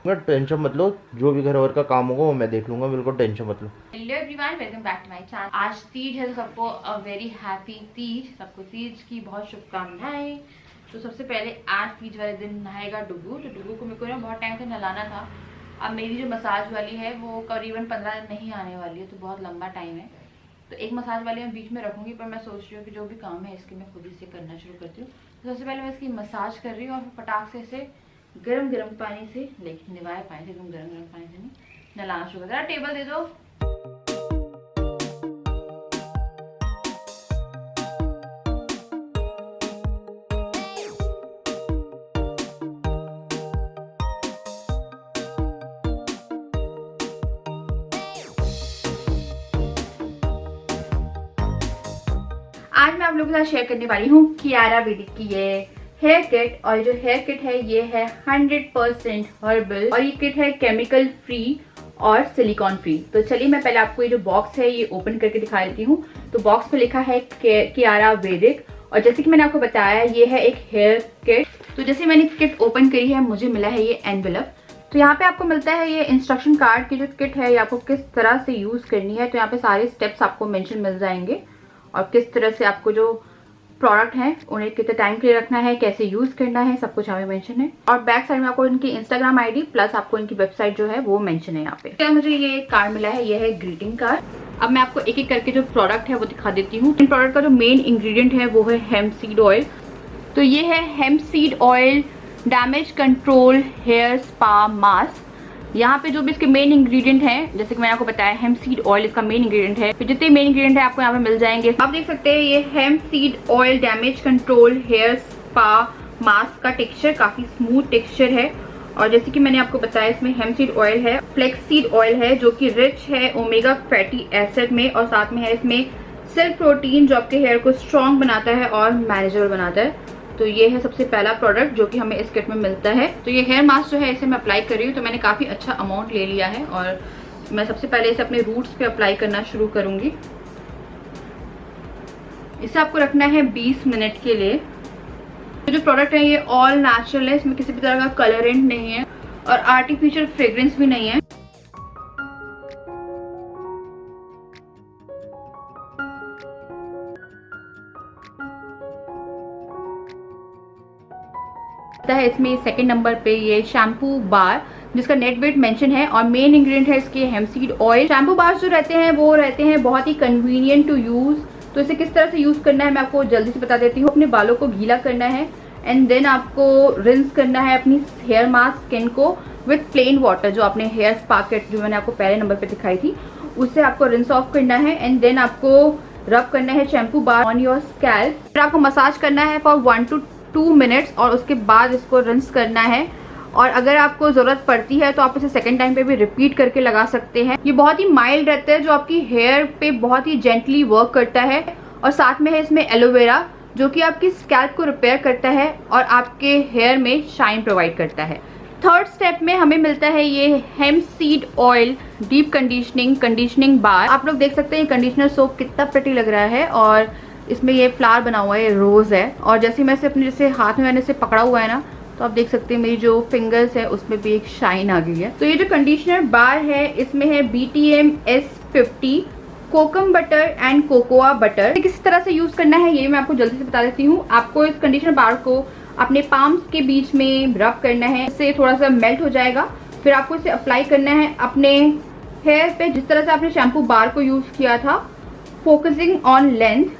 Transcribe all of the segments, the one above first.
Tension मत लो, जो भी घर वर का काम होगा वो मैं देख लूंगा, बिल्कुल टेंशन मत लो। Hello everyone, welcome back to my channel. आज तीज है तो सबको अ वेरी हैप्पी तीज, सबको तीज की बहुत शुभकामनाएं। तो सबसे पहले आज तीज वाले दिन नहाएगा डुगू। तो डुगू को मेरे को ना बहुत टाइम से नहलाना था। अब मेरी जो मसाज वाली है वो करीबन 15 दिन नहीं आने वाली है, तो बहुत लंबा टाइम है। तो एक मसाज वाली मैं बीच में रखूंगी, पर मैं सोच रही हूँ कि जो भी काम है इसके मैं खुद ही से करना शुरू करती हूँ। तो सबसे पहले मैं इसकी मसाज कर रही हूँ और फिर फटाक से इसे गर्म गर्म पानी से, लेकिन निवाए पानी से, एकदम गर्म गर्म पानी से नहीं, नहलाना शुरू कर। टेबल दे दो। आज मैं आप लोगों के साथ शेयर करने वाली हूँ कियारा वेदिक की ये हेयर किट। और जो हेयर किट है ये है 100% हर्बल, और ये किट है केमिकल फ्री और सिलिकॉन फ्री। तो चलिए मैं पहले आपको ये जो बॉक्स है ये ओपन करके दिखा देती हूँ। तो बॉक्स पे लिखा है कियारा वेदिक, और जैसे कि मैंने आपको बताया ये है एक हेयर किट। तो जैसे मैंने किट ओपन करी है मुझे मिला है ये एनवेलप। तो यहाँ पे आपको मिलता है ये इंस्ट्रक्शन कार्ड की जो किट है ये आपको किस तरह से यूज करनी है। तो यहाँ पे सारे स्टेप्स आपको मेंशन मिल जाएंगे, और किस तरह से आपको जो प्रोडक्ट है उन्हें कितने टाइम के लिए रखना है, कैसे यूज करना है, सब कुछ यहाँ पे मेंशन है। और बैक साइड में आपको इनकी इंस्टाग्राम आईडी प्लस आपको इनकी वेबसाइट जो है वो मेंशन है यहाँ पे। तो मुझे ये कार्ड मिला है, ये है ग्रीटिंग कार्ड। अब मैं आपको एक एक करके जो प्रोडक्ट है वो दिखा देती हूँ। इन प्रोडक्ट का जो मेन इंग्रेडिएंट है वो है हेम्प सीड ऑयल। तो ये है hemp seed oil damage control hair spa mask. यहाँ पे जो भी इसके मेन इंग्रेडिएंट हैं, जैसे कि मैंने आपको बताया हेम्प सीड ऑयल इसका मेन इंग्रेडिएंट है। तो जितने मेन इंग्रेडिएंट है आपको यहाँ पे मिल जाएंगे। आप देख सकते हैं ये hemp seed oil damage control hair spa mask का टेक्सचर काफी स्मूथ टेक्सचर है। और जैसे कि मैंने आपको बताया इसमें हेम्प सीड ऑयल है, फ्लेक्स सीड ऑयल है जो कि रिच है ओमेगा फैटी एसिड में, और साथ में है इसमें सिल्क प्रोटीन जो आपके हेयर को स्ट्रॉन्ग बनाता है और मैनेजेबल बनाता है। तो ये है सबसे पहला प्रोडक्ट जो कि हमें इस किट में मिलता है। तो ये हेयर मास्क जो है इसे मैं अप्लाई कर रही हूँ। तो मैंने काफी अच्छा अमाउंट ले लिया है और मैं सबसे पहले इसे अपने रूट्स पे अप्लाई करना शुरू करूंगी। इसे आपको रखना है 20 मिनट के लिए। तो जो प्रोडक्ट है ये ऑल नेचुरल है, इसमें किसी भी तरह का कलरेंट नहीं है और आर्टिफिशियल फ्रेग्रेंस भी नहीं है। है इसमें सेकंड नंबर पे ये शैम्पू बार जिसका नेट वेट मेंशन है, और मेन इंग्रेडिएंट है इसके हेम्प सीड ऑयल। शैम्पू बार जो रहते हैं वो रहते हैं बहुत ही कन्वीनियंट टू यूज। तो इसे किस तरह से यूज करना है मैं आपको जल्दी से बता देती हूँ। अपने बालों को गीला करना है एंड देन आपको रिंस करना है अपनी हेयर मास्क स्किन को विथ प्लेन वाटर। जो आपने हेयर स्पा किट जो मैंने आपको पहले नंबर पे दिखाई थी उससे आपको रिंस ऑफ करना है एंड देन आपको रब करना है shampoo bar on your scalp. फिर आपको मसाज करना है फॉर 1 to 2 मिनट्स और उसके बाद इसको रिंस करना है। और अगर आपको जरूरत पड़ती है तो आप इसे सेकंड टाइम पे भी रिपीट करके लगा सकते हैं। ये बहुत ही माइल्ड रहता है जो आपकी हेयर पे बहुत ही जेंटली वर्क करता है। और साथ में है इसमें एलोवेरा जो कि आपकी स्कैल्प को रिपेयर करता है और आपके हेयर में शाइन प्रोवाइड करता है। थर्ड स्टेप में हमें मिलता है ये hemp seed oil deep conditioning bar. आप लोग देख सकते हैं कंडीशनर सोप कितना प्रिटी लग रहा है, और इसमें ये फ्लावर बना हुआ है, ये रोज है। और जैसे मैं इसे अपने जैसे हाथ में मैंने इसे पकड़ा हुआ है ना, तो आप देख सकते हैं मेरी जो फिंगर्स है उसमें भी एक शाइन आ गई है। तो ये जो कंडीशनर बार है इसमें है BTM S50 kokum butter and cocoa butter. किस तरह से यूज करना है ये मैं आपको जल्दी से बता देती हूँ। आपको इस कंडीशनर बार को अपने पाम्स के बीच में रब करना है, इससे थोड़ा सा मेल्ट हो जाएगा। फिर आपको इसे अप्लाई करना है अपने हेयर पे जिस तरह से आपने शैम्पू बार को यूज किया था, फोकसिंग ऑन लेंथ।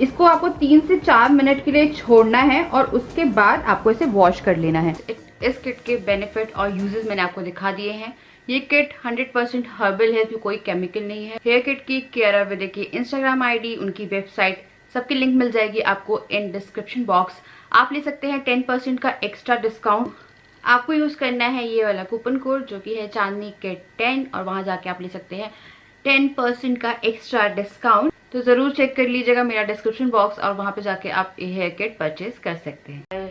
इसको आपको 3 से 4 मिनट के लिए छोड़ना है और उसके बाद आपको इसे वॉश कर लेना है। इस किट के बेनिफिट और यूजेस मैंने आपको दिखा दिए हैं। ये किट 100% हर्बल है, इसमें कोई केमिकल नहीं है। हेयर किट की कियारा वेदिक की इंस्टाग्राम आईडी, उनकी वेबसाइट, सबकी लिंक मिल जाएगी आपको इन डिस्क्रिप्शन बॉक्स। आप ले सकते हैं 10% का एक्स्ट्रा डिस्काउंट। आपको यूज करना है ये वाला कूपन कोड जो कि है चांदनी किट 10, और वहां जाके आप ले सकते हैं 10% का एक्स्ट्रा डिस्काउंट। तो जरूर चेक कर लीजिएगा मेरा डिस्क्रिप्शन बॉक्स, और वहां पे जाके आप ये हेयर किट परचेज कर सकते हैं।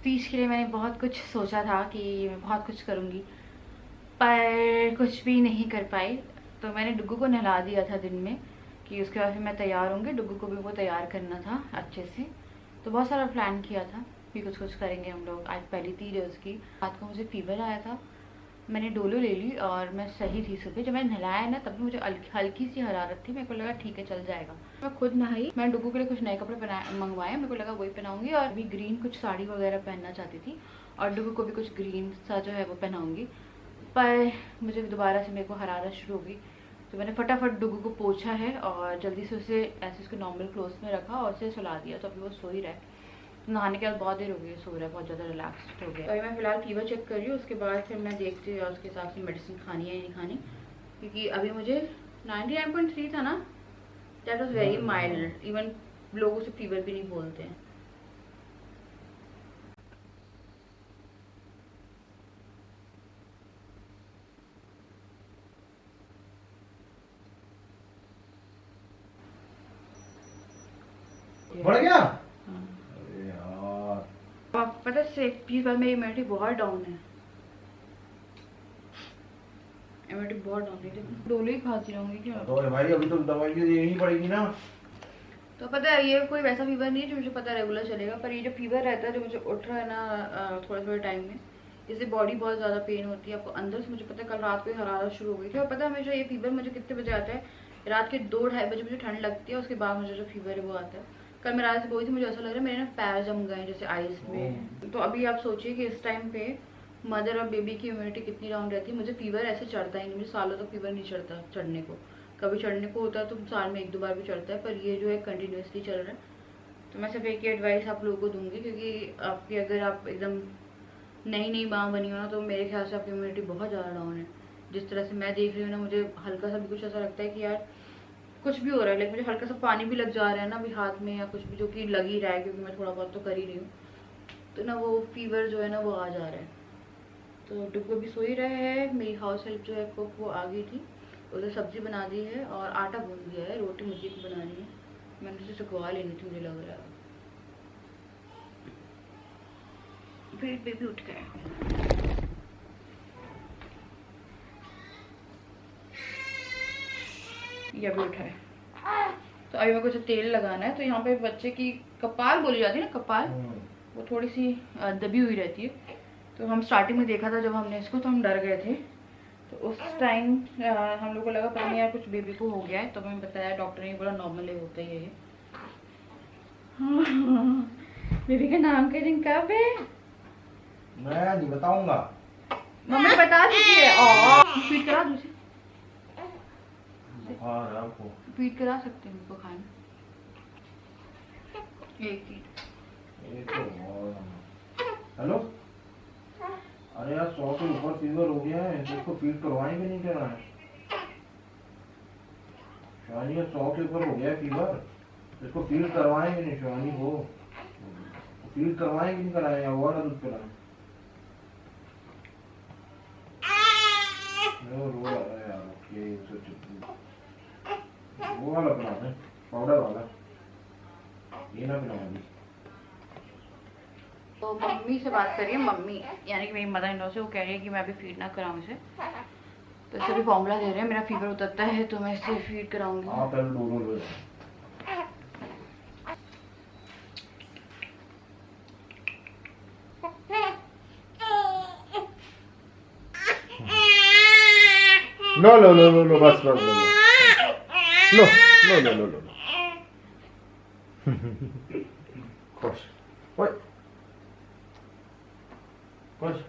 तीज के लिए मैंने बहुत कुछ सोचा था कि मैं बहुत कुछ करूंगी, पर कुछ भी नहीं कर पाई। तो मैंने डुग्गू को नहला दिया था दिन में कि उसके बाद फिर मैं तैयार होंगी, डुग्गू को भी वो तैयार करना था अच्छे से। तो बहुत सारा प्लान किया था, भी कुछ करेंगे हम लोग। आज पहली 3 है उसकी। रात को मुझे फीवर आया था, मैंने डोलो ले ली और मैं सही थी। सुबह जब मैंने नहलाया ना तब भी मुझे हल्की सी हरारत थी। मेरे को लगा ठीक है चल जाएगा। मैं खुद नहाई, मैंने डुगू के लिए कुछ नए कपड़े मंगवाए। मेरे को लगा वही पहनाऊंगी और अभी ग्रीन कुछ साड़ी वगैरह पहनना चाहती थी और डुगू को भी कुछ ग्रीन सा जो है वो पहनाऊंगी। पर मुझे दोबारा से मेरे को हरारत शुरू हो गई, तो मैंने फटाफट डुगू को पोछा है और जल्दी से उसे ऐसे उसके नॉर्मल क्लोथ में रखा और उसे सुला दिया। तो अभी वो सो ही रहा है। नहाने के बाद बहुत देर हो गई, सो रहा है, बहुत ज़्यादा रिलैक्स हो गया। तो अभी मैं फिलहाल फीवर चेक कर रही हूँ, उसके बाद फिर मैं देखती हूँ उसके हिसाब से मेडिसिन खानी है या नहीं खानी। क्योंकि अभी मुझे 99.3 था ना, that was very mild. Even लोग उसे फीवर भी नहीं बोलते हैं। बढ़ गया। हाँ। अरे यार, आप पता है एक चीज़ बात, मेरी इम्यूनिटी बहुत डाउन है। इम्यूनिटी बहुत डाउन है, डोलो ही खाती रहूँगी क्या? तो भाई अभी तो दवाई भी देनी पड़ेगी ना। तो पता है ये कोई वैसा फीवर नहीं है जो मुझे पता रेगुलर चलेगा, पर ये जो फीवर रहता है जो मुझे उठ रहा है ना थोड़े थोड़े टाइम में, इससे बॉडी बहुत ज़्यादा पेन होती है आपको अंदर से। मुझे पता है कल रात को हरारत शुरू हो गई थी और पता है हमेशा ये फीवर मुझे कितने बजे आता है, रात के 2-2:30 बजे मुझे ठंड लगती है, उसके बाद मुझे जो फीवर है वो आता है। कल मैं रात से बोली थी मुझे ऐसा लग रहा है मेरे ना पैर जम गए जैसे आइस में। तो अभी आप सोचिए कि इस टाइम पे मदर और बेबी की इम्यूनिटी कितनी डाउन रहती है। मुझे फीवर ऐसे चढ़ता ही नहीं, मुझे सालों तक फीवर नहीं चढ़ता। चढ़ने को कभी चढ़ने को होता है तो साल में 1-2 बार भी चढ़ता है, पर ये जो है कंटिन्यूसली चल रहा है। तो मैं सिर्फ एक ही एडवाइस आप लोगों को दूंगी, क्योंकि आपकी अगर आप एकदम नई माँ बनी हो ना, तो मेरे ख्याल से आपकी इम्यूनिटी बहुत ज़्यादा डाउन है। जिस तरह से मैं देख रही हूँ ना, मुझे हल्का सा भी कुछ ऐसा लगता है कि यार कुछ भी हो रहा है। लाइक मुझे हल्का सा पानी भी लग जा रहा है ना अभी हाथ में या कुछ भी, जो कि लग ही रहा है क्योंकि मैं थोड़ा बहुत तो कर ही रही हूँ। तो ना वो फीवर जो है ना वो आ जा रहा है। तो डुगू भी सो ही रहे हैं। मेरी हाउस हेल्प जो है कुक वो आ गई थी, उसे सब्जी बना दी है और आटा गूंद दिया है। रोटी मुझे भी बनानी है, मैंने उसे सुखवा लेनी थी मुझे लग रहा है। फिर बेबी उठ गया। ये अभी उठा है। तो अभी मेरे को जो तेल लगाना है, तो यहाँ पे बच्चे की कपाल बोली जाती है ना, कपाल वो थोड़ी सी दबी हुई रहती है। तो हम स्टार्टिंग में देखा था जब हमने इसको, तो हम डर गए थे। तो उस टाइम हम लोग को लगा पता नहीं यार कुछ बेबी को हो गया है, तो हमें बताया डॉक्टर ने, बोला नॉर्मल है, होता ही है। बेबी का नाम का दिन कब है? मैं नहीं बताऊंगा। मम्मी बता दीजिए। फीड करा दूसरी, बुखार है आपको? फीड करा सकते हैं उनको खाने, एक फीड। हेलो, अरे यार 100 से ऊपर फीवर हो गया है, इसको फीड करवाएंगे नहीं क्या है? शिवानी 100 के ऊपर हो गया है फीवर, इसको फीड करवाएंगे नहीं शिवानी को। फीड करवाएंगे नहीं, कराएं और दूध पिलाएं। रो रहा है यार, ओके वो वाला पिला दें, पाउडर वाला, ये ना पिलाएं। तो मम्मी से बात करिए, मम्मी यानी कि मेरी मदर इन लॉ से, वो कह रही है कि मैं अभी फीड ना कराऊं इसे। तो इसे भी फॉर्मूला दे रहे हैं, मेरा फीवर उतरता है तो मैं इसे फीड कराऊंगी। आप पहले डोलो लो। लो लो लो लो लो, बस बस लो लो लो लो लो लो। खुश ओए खुश।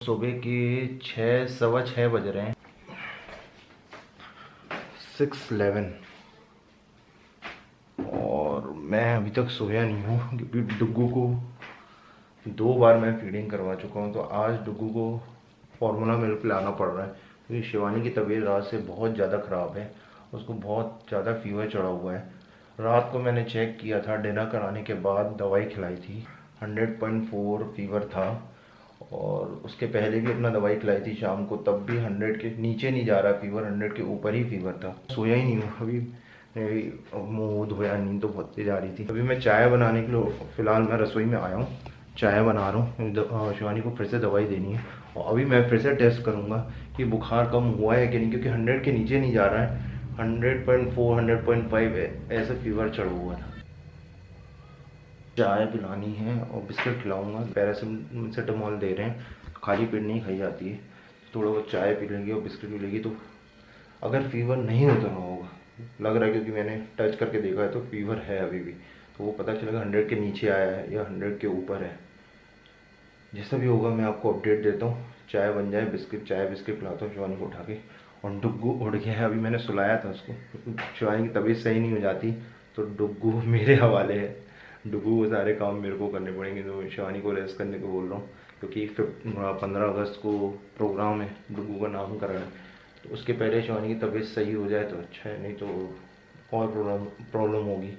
सुबह के 6:15 बज रहे हैं, 6:11, और मैं अभी तक सोया नहीं हूँ क्योंकि डुग्गू को 2 बार मैं फीडिंग करवा चुका हूँ, तो आज डुगू को फार्मूला मिल्क पिलाना पड़ रहा है क्योंकि शिवानी की तबीयत रात से बहुत ज़्यादा ख़राब है। उसको बहुत ज़्यादा फीवर चढ़ा हुआ है। रात को मैंने चेक किया था, डिनर कराने के बाद दवाई खिलाई थी, 100.4 फीवर था। और उसके पहले भी अपना दवाई खिलाई थी शाम को, तब भी 100 के नीचे नहीं जा रहा फीवर, 100 के ऊपर ही फीवर था। सोया ही नहीं हूँ अभी, मुँह धोया, नींद तो बहुत तेज आ रही थी। अभी मैं चाय बनाने के लिए फ़िलहाल मैं रसोई में आया हूँ, चाय बना रहा हूँ। शिवानी को फिर से दवाई देनी है और अभी मैं फिर से टेस्ट करूँगा कि बुखार कम हुआ है कि नहीं, क्योंकि 100 के नीचे नहीं जा रहा है। 100.4 100.5 ऐसा फीवर चढ़ हुआ था। चाय पिलानी है और बिस्किट खिलाऊंगा। पैरासीटामोल दे रहे हैं, खाली पेट नहीं खाई जाती है। थोड़ा बहुत चाय पी लेंगे और बिस्किट भी लेगी, तो अगर फीवर नहीं उतर रहा होगा, लग रहा है क्योंकि मैंने टच करके देखा है तो फीवर है अभी भी, तो वो पता चलेगा 100 के नीचे आया है या 100 के ऊपर है। जैसा भी होगा मैं आपको अपडेट देता हूँ। चाय बन जाए, चाय बिस्किट पिलाता हूँ शिवानी को उठा के। और डुग्गू उठ गया है, अभी मैंने सुलाया था उसको। शिवानी की तबीयत सही नहीं हो जाती तो डुग्गू मेरे हवाले है। डुग्गू को सारे काम मेरे को करने पड़ेंगे, तो शिवानी को रेस्ट करने को बोल रहा हूँ क्योंकि 15 अगस्त को प्रोग्राम है डुग्गू का नामकरण है, तो उसके पहले शिवानी की तबीयत सही हो जाए तो अच्छा है, नहीं तो और प्रॉब्लम होगी।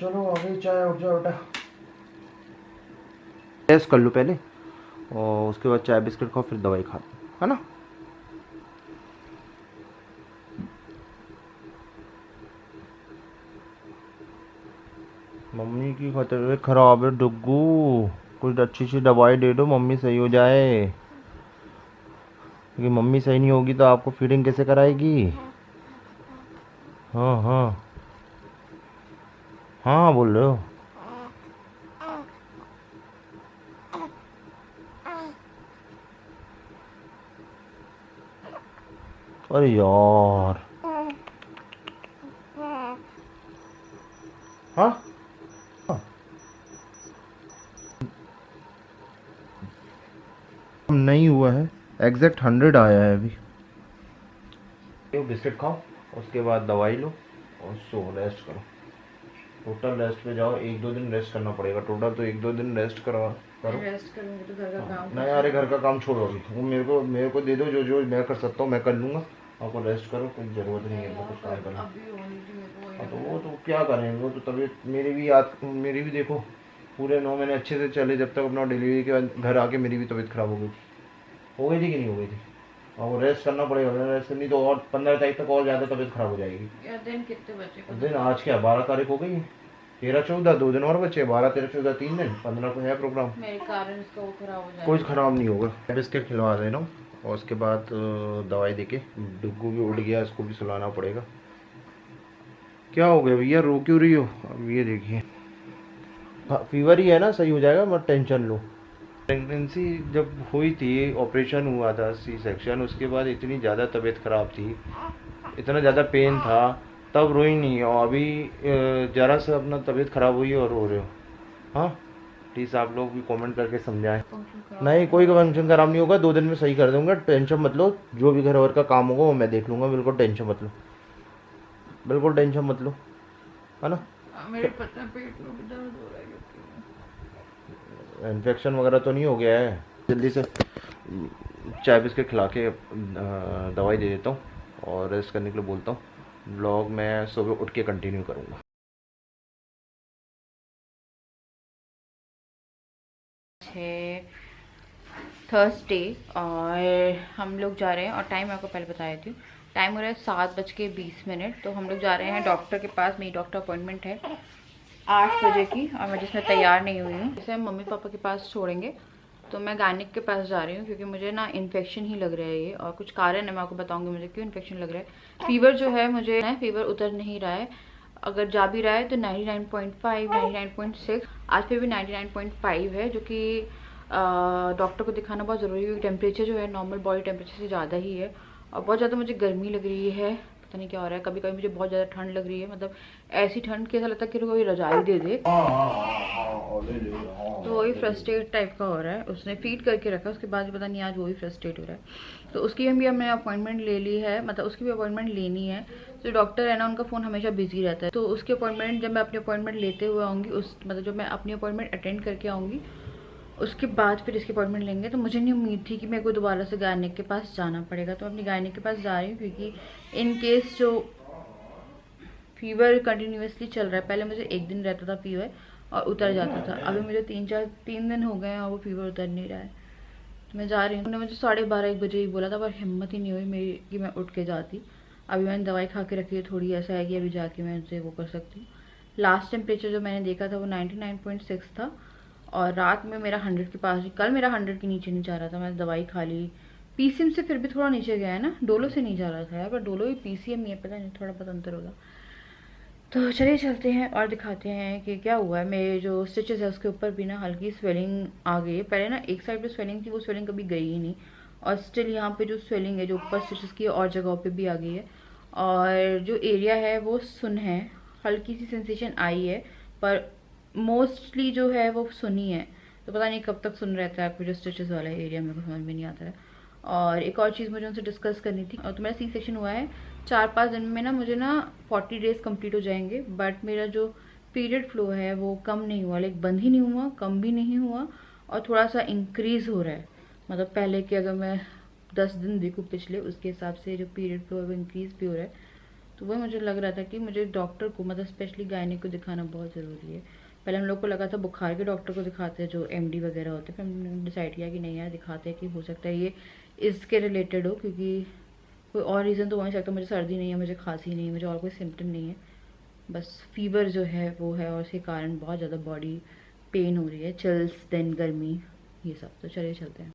चलो अभी चाय, उठ जाओ बेटा, टेस्ट कर लो पहले और उसके बाद चाय बिस्किट खाओ, फिर दवाई खा, है ना। मम्मी की तबीयत खराब है डुग्गू, कुछ अच्छी सी दवाई दे दो, मम्मी सही हो जाए। क्योंकि मम्मी सही नहीं होगी तो आपको फीडिंग कैसे कराएगी। हाँ हाँ हाँ बोल रहे हो। अरे यार, हाँ नहीं हुआ है, एग्जैक्ट 100 आया है अभी। बिस्किट खाओ, उसके बाद दवाई लो और सो, रेस्ट करो। टोटल रेस्ट पे जाओ, 1-2 दिन रेस्ट करना पड़ेगा। टोटल तो 1-2 दिन रेस्ट करो। रेस्ट करूंगी तो घर का काम नहीं अरे घर का काम छोड़ो अभी, वो मेरे को दे दो, जो जो मैं कर सकता हूँ मैं कर लूँगा। आपको रेस्ट करो, कोई ज़रूरत नहीं है कुछ काम करने। हाँ तो वो तो क्या करें, वो तो तबीयत मेरी भी देखो, पूरे 9 महीने अच्छे से चले, जब तक अपना डिलीवरी के बाद घर आके मेरी भी तबीयत ख़राब हो गई थी कि नहीं हो गई थी। और वो रेस्ट करना पड़ेगा, रेस्ट नहीं तो और 15 तारीख तक और ज़्यादा तबीयत ख़राब हो जाएगी। दिन कितने बचे? दिन आज क्या 12 तारीख हो गई, 13-14 2 दिन और बचे, 12-13-14 3 दिन, 15 को है प्रोग्राम। मेरे कारण इसका वो खराब हो जाएगा। कुछ ख़राब नहीं होगा, बिस्किट खिलवा दे रहा हूँ और उसके बाद दवाई देके। डुग्गू भी उठ गया, इसको भी सुलाना पड़ेगा। क्या हो गया भैया, रो क्यों रही हो। अब ये देखिए, फीवर ही है ना, सही हो जाएगा, मत टेंशन लो। प्रेगनेंसी जब हुई थी, ऑपरेशन हुआ था सी सेक्शन, उसके बाद इतनी ज़्यादा तबीयत ख़राब थी, इतना ज़्यादा पेन था, तब रोई नहीं। और अभी ज़रा सा अपना तबीयत ख़राब हुई और रो रहे हो। हाँ प्लीज़ आप लोग भी कमेंट करके समझाएं। नहीं कोई फंक्शन खराब नहीं होगा, 2 दिन में सही कर दूंगा, टेंशन मत लो। जो भी घर वर का काम होगा वो मैं देख लूँगा, बिल्कुल टेंशन मत लो, बिल्कुल टेंशन मत लो, है ना। मेरे पता पेट में भी दर्द हो रहा है। इन्फेक्शन वगैरह तो नहीं हो गया है। जल्दी से चाय बिस्किट खिला के दवाई दे देता हूँ और रेस्ट करने के लिए बोलता हूँ। ब्लॉग मैं सुबह उठ के कंटिन्यू करूँगा। है थर्सडे और हम लोग जा रहे हैं, और टाइम आपको पहले बताया थी, टाइम हो रहा है 7:20। तो हम लोग जा रहे हैं डॉक्टर के पास। मेरी डॉक्टर अपॉइंटमेंट है 8 बजे की, और मैं जिसमें तैयार नहीं हुई हूँ। जैसे हम मम्मी पापा के पास छोड़ेंगे तो मैं गायनिक के पास जा रही हूँ, क्योंकि मुझे ना इन्फेक्शन ही लग रहा है ये, और कुछ कारण है, मैं आपको बताऊँगी मुझे क्यों इन्फेक्शन लग रहा है। फीवर जो है मुझे फीवर उतर नहीं रहा है, अगर जा भी रहा है तो 99.5 99.6, आज फिर भी 99.5 है, जो कि डॉक्टर को दिखाना बहुत ज़रूरी है। टेम्परेचर जो है नॉर्मल बॉडी टेम्परेचर से ज़्यादा ही है, और बहुत ज़्यादा मुझे गर्मी लग रही है, पता नहीं क्या हो रहा है। कभी कभी मुझे बहुत ज़्यादा ठंड लग रही है, मतलब ऐसी ठंड कि ऐसा लगता है कि कोई रजाई दे दे, तो वही फ्रस्ट्रेट टाइप का हो रहा है। उसने फीड करके रखा, उसके बाद पता नहीं आज वो भी फ्रस्ट्रेट हो रहा है। तो उसकी हमने अपॉइंटमेंट ले ली है, मतलब उसकी भी अपॉइंटमेंट लेनी है। तो डॉक्टर है ना, उनका फ़ोन हमेशा बिजी रहता है, तो उसके अपॉइंटमेंट जब मैं अपनी अपॉइंटमेंट लेते हुए आऊँगी, उस मतलब जब मैं अपनी अपॉइंटमेंट अटेंड करके आऊँगी उसके बाद फिर इसकी अपॉइंटमेंट लेंगे। तो मुझे नहीं उम्मीद थी कि मेरे को दोबारा से गायनिक के पास जाना पड़ेगा, तो मैं अपनी गायनिक के पास जा रही हूँ, क्योंकि इन केस जो फीवर कंटिन्यूसली चल रहा है, पहले मुझे 1 दिन रहता था फीवर और उतर जाता था, अभी मुझे 3 दिन हो गए हैं और वो फीवर उतर नहीं रहा है। तो मैं जा रही हूँ। उन्होंने मुझे 12:30-1 बजे ही बोला था, पर हिम्मत ही नहीं हुई मेरी कि मैं उठ के जाती। अभी मैंने दवाई खा के रखी है थोड़ी, ऐसा है कि अभी जाके मैं उनसे वो कर सकती हूँ। लास्ट टेम्परेचर जो मैंने देखा था वो 99.6 था और रात में मेरा 100 के पास, कल मेरा 100 के नीचे नहीं जा रहा था। मैंने दवाई खा ली, पीसीएम से फिर भी थोड़ा नीचे गया है ना, डोलो से नहीं जा रहा था यार, पर डोलो भी पीसीएम ही है, पता नहीं थोड़ा बहुत अंतर होगा। तो चलिए चलते हैं और दिखाते हैं कि क्या हुआ है। मेरे जो स्टिचेस है उसके ऊपर भी ना हल्की स्वेलिंग आ गई है। पहले ना एक साइड पे स्वेलिंग थी, वो स्वेलिंग कभी गई ही नहीं, और स्टिल यहाँ पे जो स्वेलिंग है जो ऊपर स्टिचेस की और जगहों पे भी आ गई है, और जो एरिया है वो सुन है, हल्की सी सेंसेशन आई है, पर मोस्टली जो है वो सुनी है। तो पता नहीं कब तक सुन रहता है आपको जो स्टिचेस वाला एरिया, मेरे को समझ में नहीं आता है। और एक और चीज़ मुझे उनसे डिस्कस करनी थी, और तो मेरा सी सेक्शन हुआ है 4-5 दिन में ना, मुझे ना 40 डेज कंप्लीट हो जाएंगे, बट मेरा जो पीरियड फ्लो है वो कम नहीं हुआ, लाइक बंद ही नहीं हुआ, कम भी नहीं हुआ, और थोड़ा सा इंक्रीज़ हो रहा है। मतलब पहले के अगर मैं 10 दिन देखूँ पिछले, उसके हिसाब से जो पीरियड फ्लो है वो इंक्रीज़ भी हो रहा है। तो वही मुझे लग रहा था कि मुझे डॉक्टर को, मतलब स्पेशली गायनिक को दिखाना बहुत ज़रूरी है। पहले हम लोग को लगा था बुखार के डॉक्टर को दिखाते हैं जो एमडी वगैरह होते हैं, फिर हमने डिसाइड किया कि नहीं यार दिखाते हैं, कि हो सकता है ये इसके रिलेटेड हो, क्योंकि कोई और रीज़न तो हो नहीं सकता। मुझे सर्दी नहीं है, मुझे खांसी नहीं है, मुझे और कोई सिम्टम नहीं है, बस फीवर जो है वो है, और उसके कारण बहुत ज़्यादा बॉडी पेन हो रही है, चिल्स देन गर्मी, ये सब। तो चलिए चलते हैं।